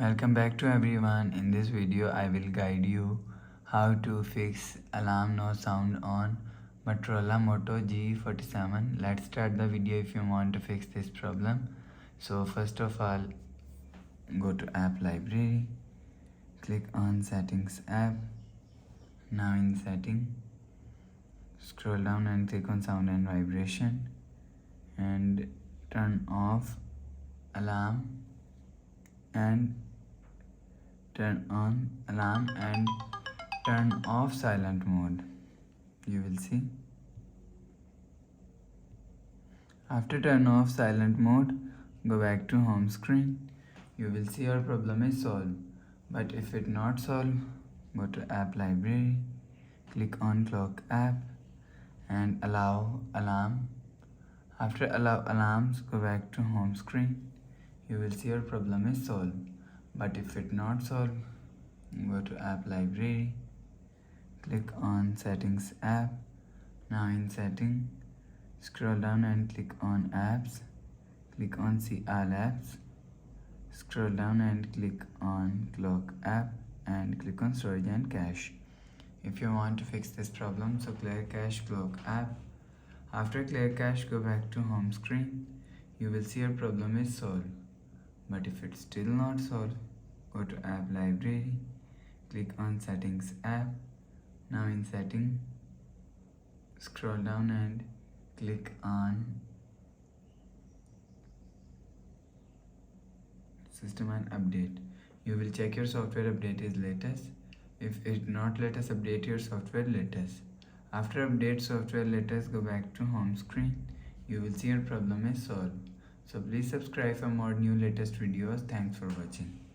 Welcome back to everyone. In this video I will guide you how to fix alarm no sound on Motorola Moto G47. Let's start the video if you want to fix this problem. So first of all, go to app library, click on settings app. Now in setting, scroll down and click on sound and vibration and turn off alarm and turn on alarm and turn off silent mode. You will see. After turn off silent mode, go back to home screen. You will see your problem is solved. But if it not solved, go to app library, click on clock app and allow alarm. After allow alarms, go back to home screen. You will see your problem is solved. But if it not solved, go to app library, click on settings app. Now in setting, scroll down and click on apps, click on see all apps, scroll down and click on clock app and click on storage and cache. If you want to fix this problem, so clear cache clock app. After clear cache, go back to home screen. You will see your problem is solved. But if it's still not solved, go to app library, click on settings app. Now in setting, scroll down and click on system and update. You will check your software update is latest. If it not latest, update your software latest. After update software latest, go back to home screen. You will see your problem is solved. So please subscribe for more new latest videos. Thanks for watching.